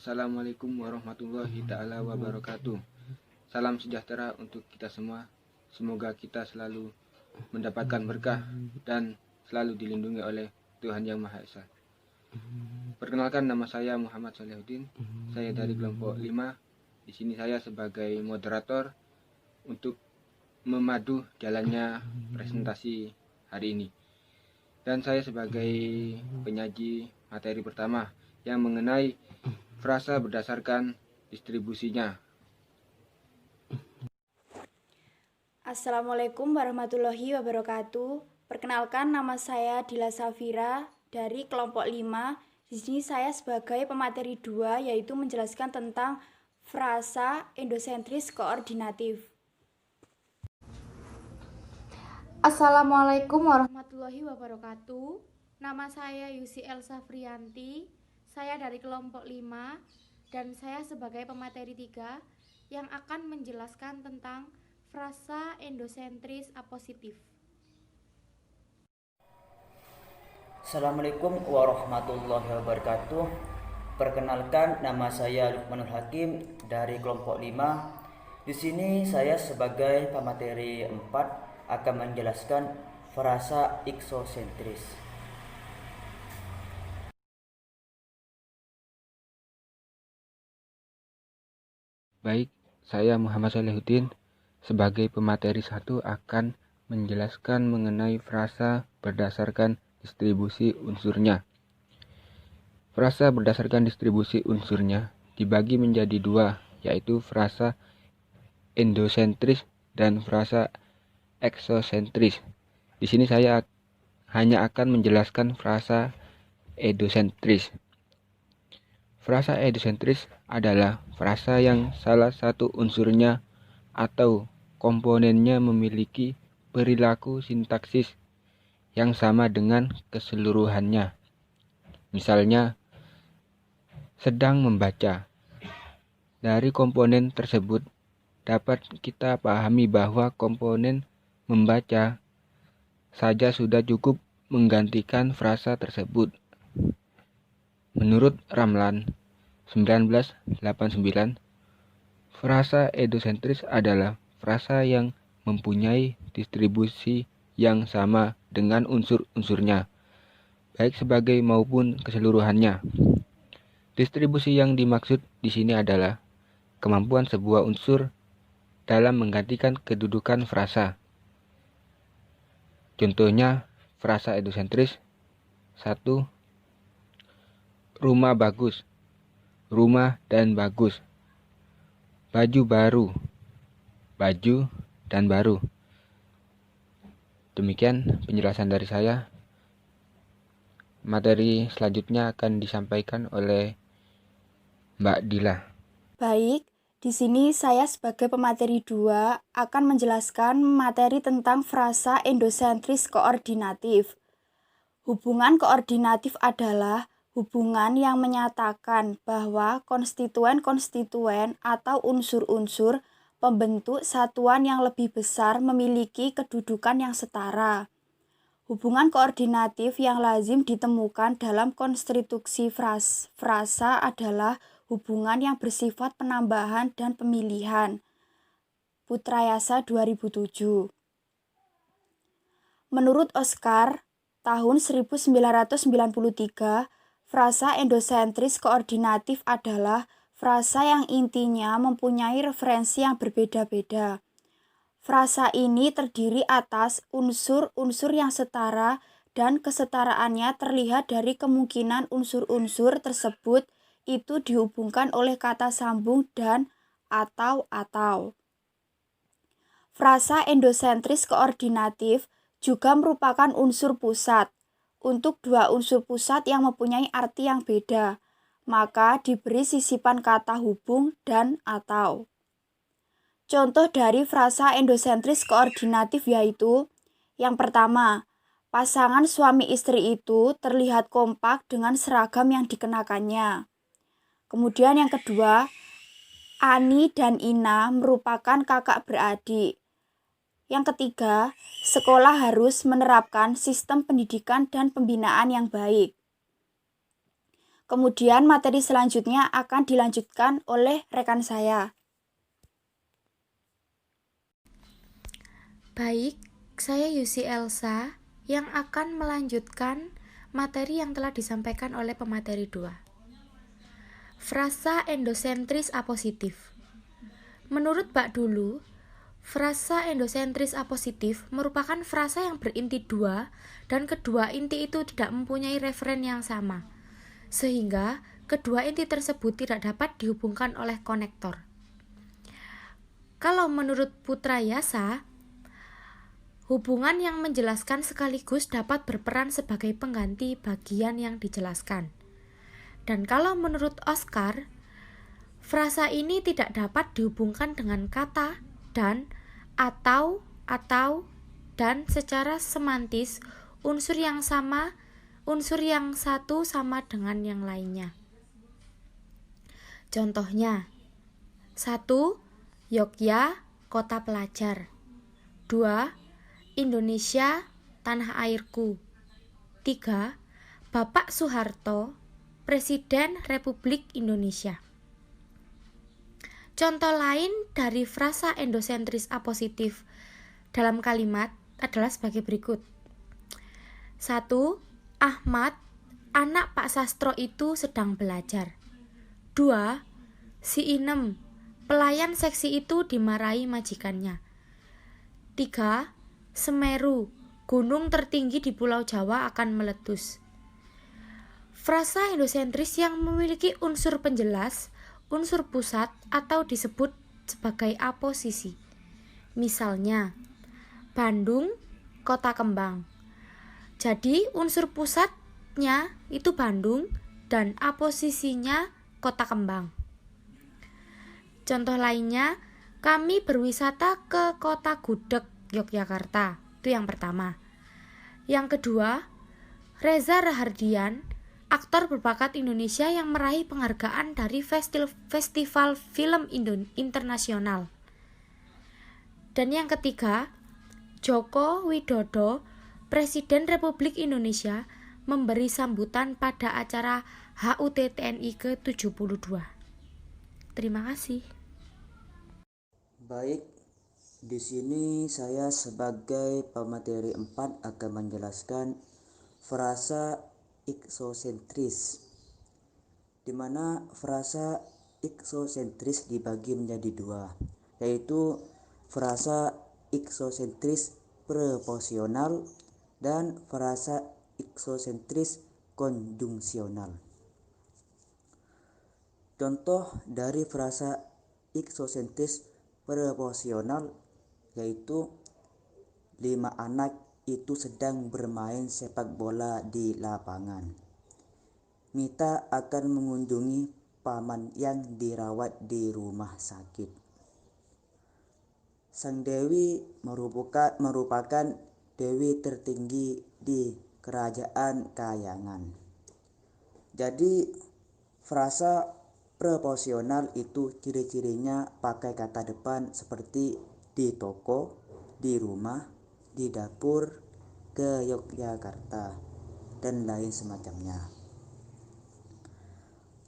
Assalamualaikum warahmatullahi ta'ala wabarakatuh. Salam sejahtera untuk kita semua. Semoga kita selalu mendapatkan berkah dan selalu dilindungi oleh Tuhan Yang Maha Esa. Perkenalkan, nama saya Muhammad Salihuddin. Saya dari kelompok 5. Di sini saya sebagai moderator untuk memadu jalannya presentasi hari ini. Dan saya sebagai penyaji materi pertama yang mengenai frasa berdasarkan distribusinya. Assalamualaikum warahmatullahi wabarakatuh. Perkenalkan, nama saya Dila Safira dari kelompok 5. Di sini saya sebagai pemateri 2, yaitu menjelaskan tentang frasa endosentris koordinatif. Assalamualaikum warahmatullahi wabarakatuh. Nama saya Yusi Elsa Frianti. Saya dari kelompok 5 dan saya sebagai pemateri 3 yang akan menjelaskan tentang frasa endosentris apositif. Assalamualaikum warahmatullahi wabarakatuh. Perkenalkan, nama saya Lukmanul Hakim dari kelompok 5. Di sini saya sebagai pemateri 4 akan menjelaskan frasa eksosentris. Baik, saya Muhammad Salihuddin sebagai pemateri 1 akan menjelaskan mengenai frasa berdasarkan distribusi unsurnya. Frasa berdasarkan distribusi unsurnya dibagi menjadi 2, yaitu frasa endosentris dan frasa eksosentris. Di sini saya hanya akan menjelaskan frasa endosentris. Frasa endosentris adalah frasa yang salah satu unsurnya atau komponennya memiliki perilaku sintaksis yang sama dengan keseluruhannya. Misalnya, sedang membaca. Dari komponen tersebut dapat kita pahami bahwa komponen membaca saja sudah cukup menggantikan frasa tersebut. Menurut Ramlan 1989, frasa endosentris adalah frasa yang mempunyai distribusi yang sama dengan unsur-unsurnya, baik sebagai maupun keseluruhannya. Distribusi yang dimaksud di sini adalah kemampuan sebuah unsur dalam menggantikan kedudukan frasa. Contohnya, frasa endosentris 1. Rumah bagus, rumah dan bagus. Baju baru, baju dan baru. Demikian penjelasan dari saya. Materi selanjutnya akan disampaikan oleh Mbak Dila. Baik, di sini saya sebagai pemateri 2 akan menjelaskan materi tentang frasa endosentris koordinatif. Hubungan koordinatif adalah hubungan yang menyatakan bahwa konstituen-konstituen atau unsur-unsur pembentuk satuan yang lebih besar memiliki kedudukan yang setara. Hubungan koordinatif yang lazim ditemukan dalam konstruksi frasa adalah hubungan yang bersifat penambahan dan pemilihan. Putrayasa 2007. Menurut Oscar, tahun 1993, frasa endosentris koordinatif adalah frasa yang intinya mempunyai referensi yang berbeda-beda. Frasa ini terdiri atas unsur-unsur yang setara dan kesetaraannya terlihat dari kemungkinan unsur-unsur tersebut itu dihubungkan oleh kata sambung dan atau. Frasa endosentris koordinatif juga merupakan unsur pusat. Untuk dua unsur pusat yang mempunyai arti yang beda, maka diberi sisipan kata hubung dan atau. Contoh dari frasa endosentris koordinatif yaitu: yang pertama, pasangan suami istri itu terlihat kompak dengan seragam yang dikenakannya. Kemudian yang kedua, Ani dan Ina merupakan kakak beradik. Yang ketiga, sekolah harus menerapkan sistem pendidikan dan pembinaan yang baik. Kemudian materi selanjutnya akan dilanjutkan oleh rekan saya. Baik, saya Yusi Elsa yang akan melanjutkan materi yang telah disampaikan oleh pemateri 2. Frasa endosentris apositif. Menurut Bak Dulu, frasa endosentris apositif merupakan frasa yang berinti 2 dan kedua inti itu tidak mempunyai referen yang sama, sehingga kedua inti tersebut tidak dapat dihubungkan oleh konektor. Kalau menurut Putra Yasa, hubungan yang menjelaskan sekaligus dapat berperan sebagai pengganti bagian yang dijelaskan. Dan kalau menurut Oscar, frasa ini tidak dapat dihubungkan dengan kata dan, atau, dan secara semantis unsur yang satu sama dengan yang lainnya. Contohnya, 1. Yogya, kota pelajar. 2. Indonesia, tanah airku. 3. Bapak Soeharto, Presiden Republik Indonesia. Contoh lain dari frasa endosentris apositif dalam kalimat adalah sebagai berikut. 1. Ahmad, anak Pak Sastro itu sedang belajar. 2. Si Inem, pelayan seksi itu dimarahi majikannya. 3. Semeru, gunung tertinggi di Pulau Jawa akan meletus. Frasa endosentris yang memiliki unsur penjelas, unsur pusat atau disebut sebagai aposisi. Misalnya, Bandung, kota kembang. Jadi unsur pusatnya itu Bandung dan aposisinya kota kembang. Contoh lainnya, kami berwisata ke kota Gudeg, Yogyakarta. Itu yang pertama. Yang kedua, Reza Rahardian, aktor berbakat Indonesia yang meraih penghargaan dari Festival Film Internasional. Dan yang ketiga, Joko Widodo, Presiden Republik Indonesia, memberi sambutan pada acara HUT TNI ke-72. Terima kasih. Baik, di sini saya sebagai pemateri 4 akan menjelaskan frasa iksosentris, di mana frasa iksosentris dibagi menjadi 2, yaitu frasa iksosentris proporsional dan frasa iksosentris konjungsional. Contoh dari frasa iksosentris proporsional yaitu 5 anak itu sedang bermain sepak bola di lapangan. Mita akan mengunjungi paman yang dirawat di rumah sakit. Sang Dewi merupakan dewi tertinggi di kerajaan Kayangan. Jadi frasa proporsional itu ciri-cirinya pakai kata depan seperti di toko, di rumah, di dapur, ke Yogyakarta, dan lain semacamnya.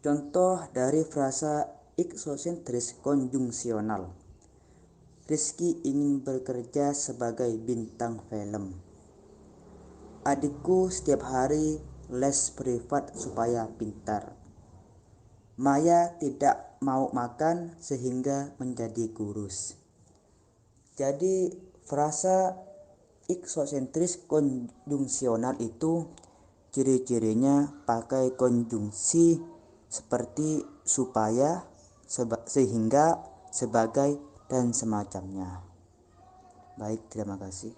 Contoh dari frasa iksosentris konjungsional. Rizky ingin bekerja sebagai bintang film. Adikku setiap hari les privat supaya pintar. Maya tidak mau makan sehingga menjadi kurus. Jadi frasa iksosentris konjungsional itu ciri-cirinya pakai konjungsi seperti supaya, sehingga, sebagai, dan semacamnya. Baik, terima kasih.